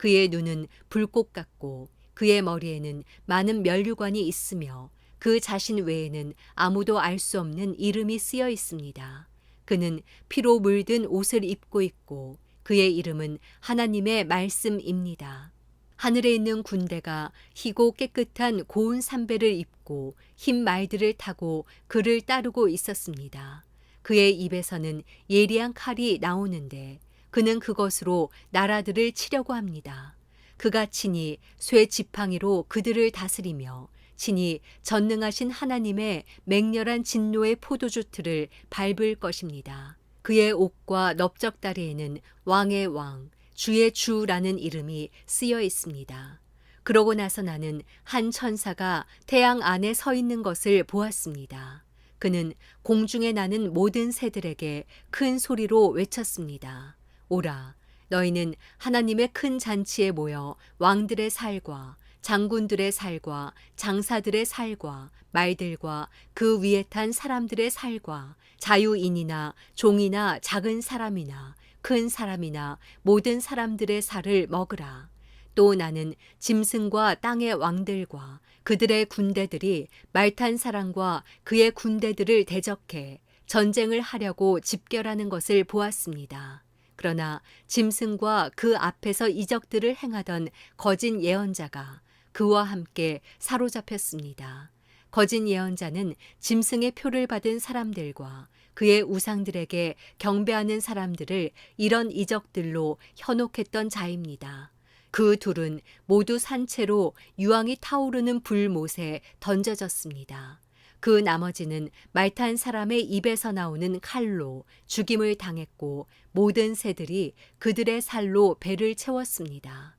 그의 눈은 불꽃 같고 그의 머리에는 많은 면류관이 있으며 그 자신 외에는 아무도 알 수 없는 이름이 쓰여 있습니다. 그는 피로 물든 옷을 입고 있고 그의 이름은 하나님의 말씀입니다. 하늘에 있는 군대가 희고 깨끗한 고운 삼배를 입고 흰 말들을 타고 그를 따르고 있었습니다. 그의 입에서는 예리한 칼이 나오는데 그는 그것으로 나라들을 치려고 합니다. 그가 친히 쇠 지팡이로 그들을 다스리며 친히 전능하신 하나님의 맹렬한 진노의 포도주 틀을 밟을 것입니다. 그의 옷과 넓적다리에는 왕의 왕, 주의 주라는 이름이 쓰여 있습니다. 그러고 나서 나는 한 천사가 태양 안에 서 있는 것을 보았습니다. 그는 공중에 나는 모든 새들에게 큰 소리로 외쳤습니다. 오라, 너희는 하나님의 큰 잔치에 모여 왕들의 살과 장군들의 살과 장사들의 살과 말들과 그 위에 탄 사람들의 살과 자유인이나 종이나 작은 사람이나 큰 사람이나 모든 사람들의 살을 먹으라. 또 나는 짐승과 땅의 왕들과 그들의 군대들이 말탄 사람과 그의 군대들을 대적해 전쟁을 하려고 집결하는 것을 보았습니다. 그러나 짐승과 그 앞에서 이적들을 행하던 거짓 예언자가 그와 함께 사로잡혔습니다. 거짓 예언자는 짐승의 표를 받은 사람들과 그의 우상들에게 경배하는 사람들을 이런 이적들로 현혹했던 자입니다. 그 둘은 모두 산채로 유황이 타오르는 불못에 던져졌습니다. 그 나머지는 말탄 사람의 입에서 나오는 칼로 죽임을 당했고 모든 새들이 그들의 살로 배를 채웠습니다.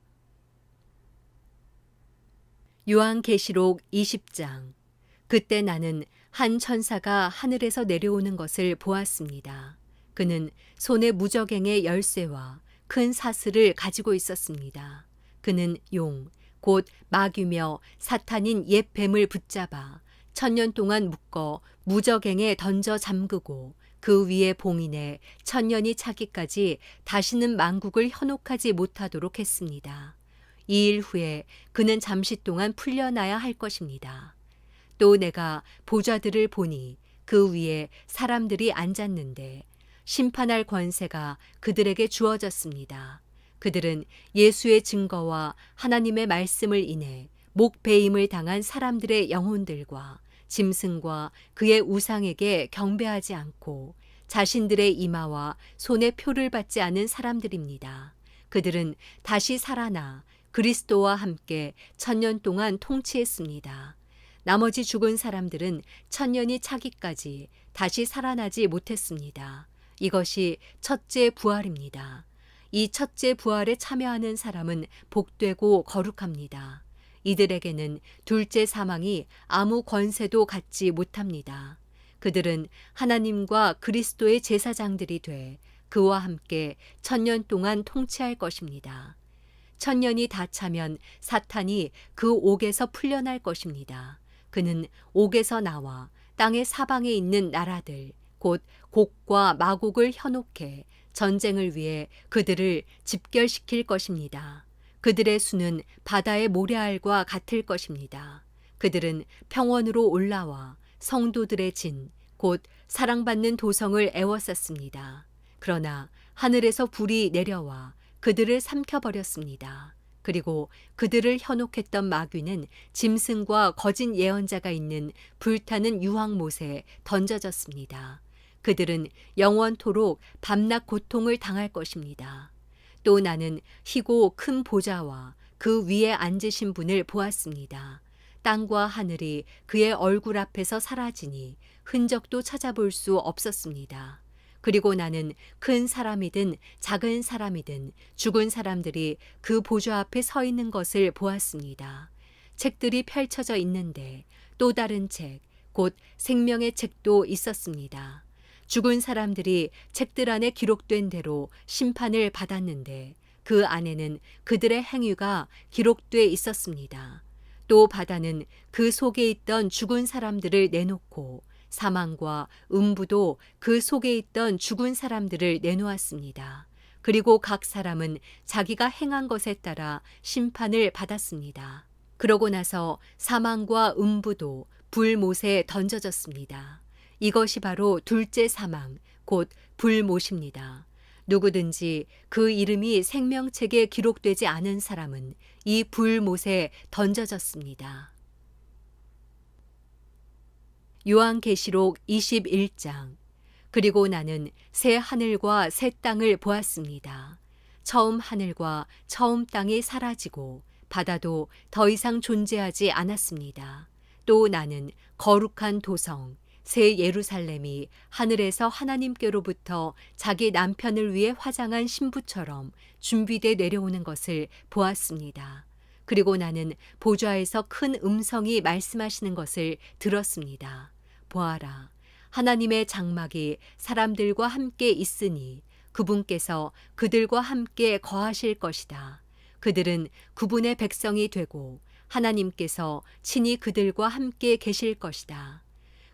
요한계시록 20장. 그때 나는 한 천사가 하늘에서 내려오는 것을 보았습니다. 그는 손에 무저갱의 열쇠와 큰 사슬을 가지고 있었습니다. 그는 용, 곧 마귀며 사탄인 옛 뱀을 붙잡아 1000년 동안 묶어 무저갱에 던져 잠그고 그 위에 봉인해 1000년이 차기까지 다시는 만국을 현혹하지 못하도록 했습니다. 이 일 후에 그는 잠시 동안 풀려나야 할 것입니다. 또 내가 보좌들을 보니 그 위에 사람들이 앉았는데 심판할 권세가 그들에게 주어졌습니다. 그들은 예수의 증거와 하나님의 말씀을 인해 목배임을 당한 사람들의 영혼들과 짐승과 그의 우상에게 경배하지 않고 자신들의 이마와 손에 표를 받지 않은 사람들입니다. 그들은 다시 살아나 그리스도와 함께 1000년 동안 통치했습니다. 나머지 죽은 사람들은 1000년이 차기까지 다시 살아나지 못했습니다. 이것이 첫째 부활입니다. 이 첫째 부활에 참여하는 사람은 복되고 거룩합니다. 이들에게는 둘째 사망이 아무 권세도 갖지 못합니다. 그들은 하나님과 그리스도의 제사장들이 돼 그와 함께 1000년 동안 통치할 것입니다. 1000년이 다 차면 사탄이 그 옥에서 풀려날 것입니다. 그는 옥에서 나와 땅의 사방에 있는 나라들, 곧 곡과 마곡을 현혹해 전쟁을 위해 그들을 집결시킬 것입니다. 그들의 수는 바다의 모래알과 같을 것입니다. 그들은 평원으로 올라와 성도들의 진, 곧 사랑받는 도성을 애워쌌습니다. 그러나 하늘에서 불이 내려와 그들을 삼켜버렸습니다. 그리고 그들을 현혹했던 마귀는 짐승과 거짓 예언자가 있는 불타는 유황못에 던져졌습니다. 그들은 영원토록 밤낮 고통을 당할 것입니다. 또 나는 희고 큰 보좌와 그 위에 앉으신 분을 보았습니다. 땅과 하늘이 그의 얼굴 앞에서 사라지니 흔적도 찾아볼 수 없었습니다. 그리고 나는 큰 사람이든 작은 사람이든 죽은 사람들이 그 보좌 앞에 서 있는 것을 보았습니다. 책들이 펼쳐져 있는데 또 다른 책, 곧 생명의 책도 있었습니다. 죽은 사람들이 책들 안에 기록된 대로 심판을 받았는데 그 안에는 그들의 행위가 기록돼 있었습니다. 또 바다는 그 속에 있던 죽은 사람들을 내놓고 사망과 음부도 그 속에 있던 죽은 사람들을 내놓았습니다. 그리고 각 사람은 자기가 행한 것에 따라 심판을 받았습니다. 그러고 나서 사망과 음부도 불못에 던져졌습니다. 이것이 바로 둘째 사망, 곧 불못입니다. 누구든지 그 이름이 생명책에 기록되지 않은 사람은 이 불못에 던져졌습니다. 요한계시록 21장. 그리고 나는 새 하늘과 새 땅을 보았습니다. 처음 하늘과 처음 땅이 사라지고 바다도 더 이상 존재하지 않았습니다. 또 나는 거룩한 도성, 새 예루살렘이 하늘에서 하나님께로부터 자기 남편을 위해 화장한 신부처럼 준비돼 내려오는 것을 보았습니다. 그리고 나는 보좌에서 큰 음성이 말씀하시는 것을 들었습니다. 보아라, 하나님의 장막이 사람들과 함께 있으니 그분께서 그들과 함께 거하실 것이다. 그들은 그분의 백성이 되고 하나님께서 친히 그들과 함께 계실 것이다.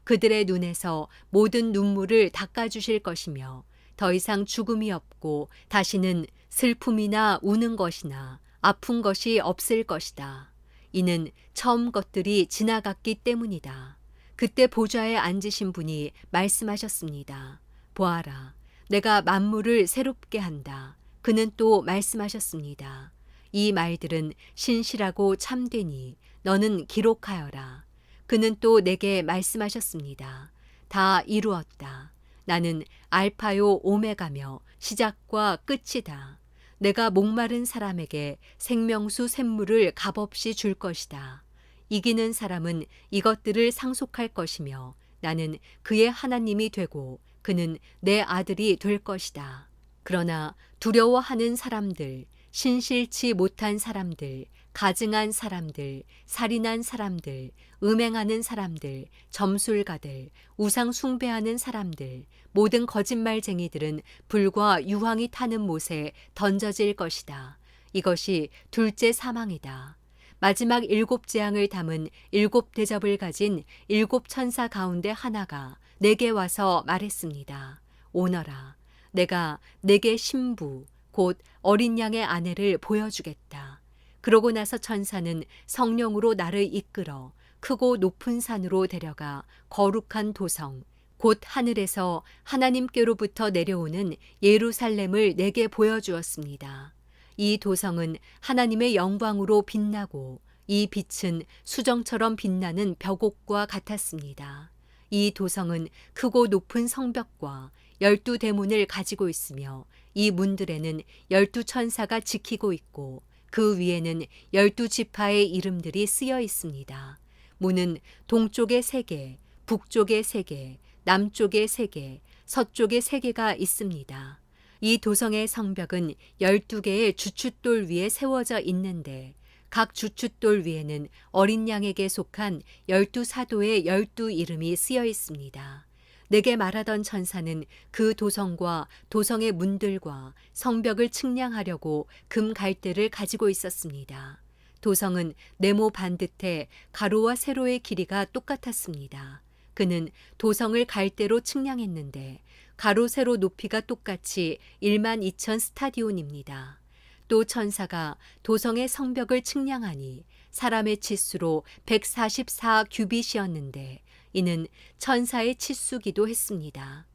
그들의 눈에서 모든 눈물을 닦아주실 것이며 더 이상 죽음이 없고 다시는 슬픔이나 우는 것이나 아픈 것이 없을 것이다. 이는 처음 것들이 지나갔기 때문이다. 그때 보좌에 앉으신 분이 말씀하셨습니다. 보아라, 내가 만물을 새롭게 한다. 그는 또 말씀하셨습니다. 이 말들은 신실하고 참되니 너는 기록하여라. 그는 또 내게 말씀하셨습니다. 다 이루었다. 나는 알파요 오메가며 시작과 끝이다. 내가 목마른 사람에게 생명수 샘물을 값없이 줄 것이다. 이기는 사람은 이것들을 상속할 것이며 나는 그의 하나님이 되고 그는 내 아들이 될 것이다. 그러나 두려워하는 사람들, 신실치 못한 사람들, 가증한 사람들, 살인한 사람들, 음행하는 사람들, 점술가들, 우상 숭배하는 사람들, 모든 거짓말쟁이들은 불과 유황이 타는 못에 던져질 것이다. 이것이 둘째 사망이다. 마지막 일곱 재앙을 담은 일곱 대접을 가진 일곱 천사 가운데 하나가 내게 와서 말했습니다. 오너라, 내가 내게 신부, 곧 어린 양의 아내를 보여주겠다. 그러고 나서 천사는 성령으로 나를 이끌어 크고 높은 산으로 데려가 거룩한 도성, 곧 하늘에서 하나님께로부터 내려오는 예루살렘을 내게 보여주었습니다. 이 도성은 하나님의 영광으로 빛나고 이 빛은 수정처럼 빛나는 벽옥과 같았습니다. 이 도성은 크고 높은 성벽과 12대문을 가지고 있으며 이 문들에는 12천사가 지키고 있고 그 위에는 12지파의 이름들이 쓰여 있습니다. 문은 동쪽에 3개, 북쪽에 3개, 남쪽에 3개, 서쪽에 3개가 있습니다. 이 도성의 성벽은 12개의 주춧돌 위에 세워져 있는데 각 주춧돌 위에는 어린 양에게 속한 12사도의 12 이름이 쓰여 있습니다. 내게 말하던 천사는 그 도성과 도성의 문들과 성벽을 측량하려고 금 갈대를 가지고 있었습니다. 도성은 네모 반듯해 가로와 세로의 길이가 똑같았습니다. 그는 도성을 갈대로 측량했는데 가로 세로 높이가 똑같이 12,000 스타디온입니다. 또 천사가 도성의 성벽을 측량하니 사람의 치수로 144 규빗이었는데 이는 천사의 치수기도 했습니다.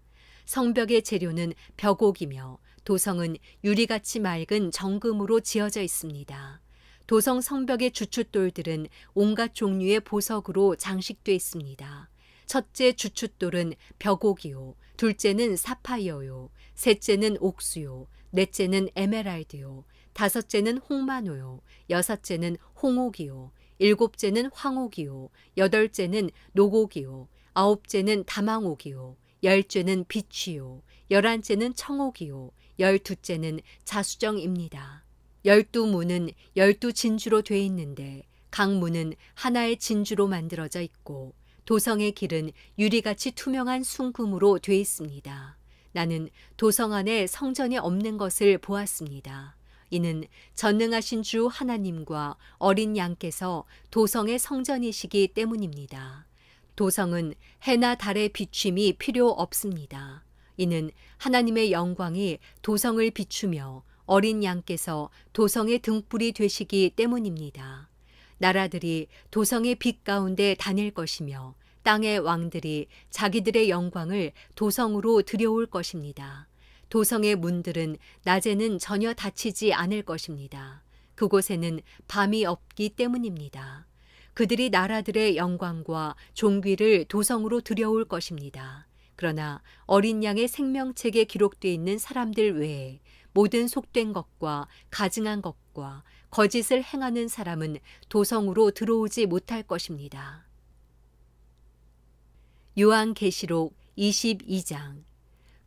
성벽의 재료는 벽옥이며 도성은 유리같이 맑은 정금으로 지어져 있습니다. 도성 성벽의 주춧돌들은 온갖 종류의 보석으로 장식돼 있습니다. 첫째 주춧돌은 벽옥이요, 둘째는 사파이어요, 셋째는 옥수요, 넷째는 에메랄드요, 다섯째는 홍마노요, 여섯째는 홍옥이요, 일곱째는 황옥이요, 여덟째는 녹옥이요, 아홉째는 다망옥이요, 열째는 비취요, 열한째는 청옥이요, 열두째는 자수정입니다. 12문은 12진주로 돼 있는데 각 문은 하나의 진주로 만들어져 있고 도성의 길은 유리같이 투명한 순금으로 돼 있습니다. 나는 도성 안에 성전이 없는 것을 보았습니다. 이는 전능하신 주 하나님과 어린 양께서 도성의 성전이시기 때문입니다. 도성은 해나 달의 비춤이 필요 없습니다. 이는 하나님의 영광이 도성을 비추며 어린 양께서 도성의 등불이 되시기 때문입니다. 나라들이 도성의 빛 가운데 다닐 것이며 땅의 왕들이 자기들의 영광을 도성으로 들여올 것입니다. 도성의 문들은 낮에는 전혀 닫히지 않을 것입니다. 그곳에는 밤이 없기 때문입니다. 그들이 나라들의 영광과 존귀를 도성으로 들여올 것입니다. 그러나 어린 양의 생명책에 기록되어 있는 사람들 외에 모든 속된 것과 가증한 것과 거짓을 행하는 사람은 도성으로 들어오지 못할 것입니다. 요한계시록 22장.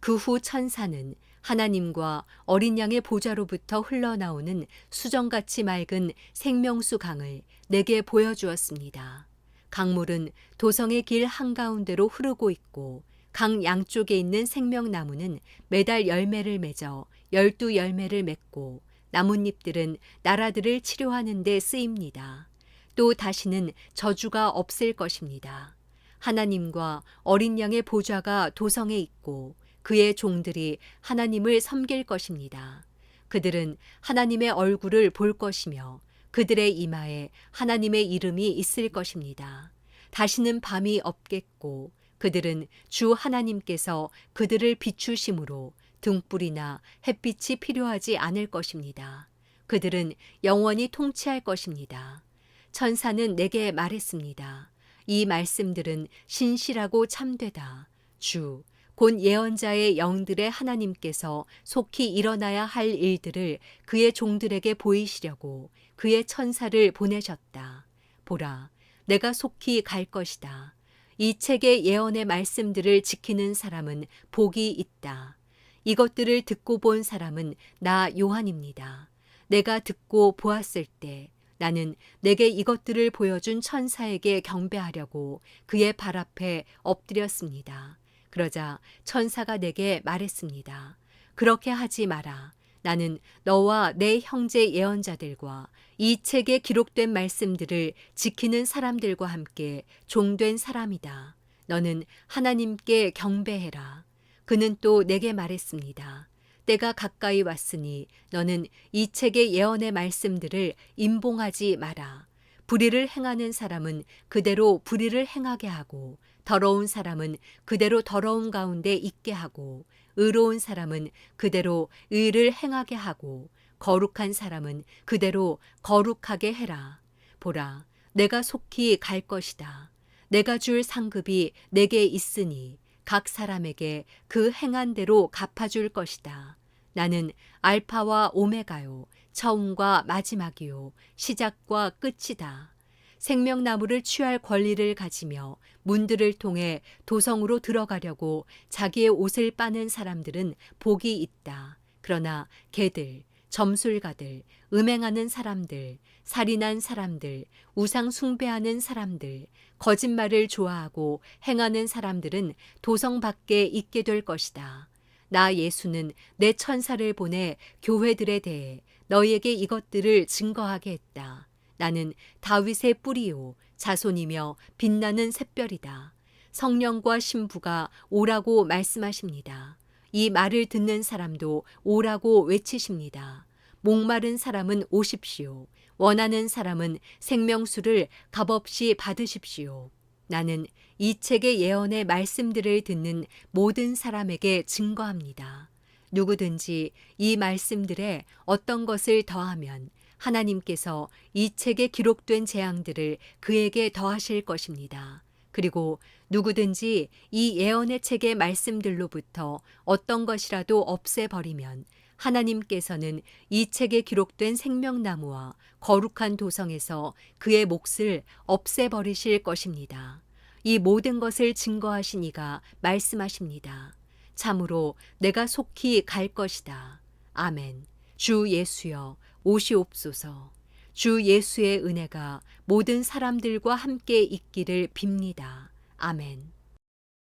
그 후 천사는 하나님과 어린 양의 보좌로부터 흘러나오는 수정같이 맑은 생명수 강을 내게 보여주었습니다. 강물은 도성의 길 한가운데로 흐르고 있고 강 양쪽에 있는 생명나무는 매달 열매를 맺어 12열매를 맺고 나뭇잎들은 나라들을 치료하는 데 쓰입니다. 또 다시는 저주가 없을 것입니다. 하나님과 어린 양의 보좌가 도성에 있고 그의 종들이 하나님을 섬길 것입니다. 그들은 하나님의 얼굴을 볼 것이며 그들의 이마에 하나님의 이름이 있을 것입니다. 다시는 밤이 없겠고 그들은 주 하나님께서 그들을 비추심으로 등불이나 햇빛이 필요하지 않을 것입니다. 그들은 영원히 통치할 것입니다. 천사는 내게 말했습니다. 이 말씀들은 신실하고 참되다. 주, 곧 예언자의 영들의 하나님께서 속히 일어나야 할 일들을 그의 종들에게 보이시려고 그의 천사를 보내셨다. 보라, 내가 속히 갈 것이다. 이 책의 예언의 말씀들을 지키는 사람은 복이 있다. 이것들을 듣고 본 사람은 나 요한입니다. 내가 듣고 보았을 때 나는 내게 이것들을 보여준 천사에게 경배하려고 그의 발 앞에 엎드렸습니다. 그러자 천사가 내게 말했습니다. 그렇게 하지 마라. 나는 너와 내 형제 예언자들과 이 책에 기록된 말씀들을 지키는 사람들과 함께 종된 사람이다. 너는 하나님께 경배해라. 그는 또 내게 말했습니다. 때가 가까이 왔으니 너는 이 책의 예언의 말씀들을 임봉하지 마라. 불의를 행하는 사람은 그대로 불의를 행하게 하고 더러운 사람은 그대로 더러움 가운데 있게 하고 의로운 사람은 그대로 의를 행하게 하고 거룩한 사람은 그대로 거룩하게 해라. 보라, 내가 속히 갈 것이다. 내가 줄 상급이 내게 있으니 각 사람에게 그 행한 대로 갚아줄 것이다. 나는 알파와 오메가요, 처음과 마지막이요, 시작과 끝이다. 생명나무를 취할 권리를 가지며 문들을 통해 도성으로 들어가려고 자기의 옷을 빠는 사람들은 복이 있다. 그러나 개들, 점술가들, 음행하는 사람들, 살인한 사람들, 우상 숭배하는 사람들, 거짓말을 좋아하고 행하는 사람들은 도성 밖에 있게 될 것이다. 나 예수는 내 천사를 보내 교회들에 대해 너희에게 이것들을 증거하게 했다. 나는 다윗의 뿌리요 자손이며 빛나는 샛별이다. 성령과 신부가 오라고 말씀하십니다. 이 말을 듣는 사람도 오라고 외치십니다. 목마른 사람은 오십시오. 원하는 사람은 생명수를 값없이 받으십시오. 나는 이 책의 예언의 말씀들을 듣는 모든 사람에게 증거합니다. 누구든지 이 말씀들에 어떤 것을 더하면 하나님께서 이 책에 기록된 재앙들을 그에게 더하실 것입니다. 그리고 누구든지 이 예언의 책의 말씀들로부터 어떤 것이라도 없애버리면 하나님께서는 이 책에 기록된 생명나무와 거룩한 도성에서 그의 몫을 없애버리실 것입니다. 이 모든 것을 증거하신 이가 말씀하십니다. 참으로 내가 속히 갈 것이다. 아멘. 주 예수여 오시옵소서. 주 예수의 은혜가 모든 사람들과 함께 있기를 빕니다. 아멘.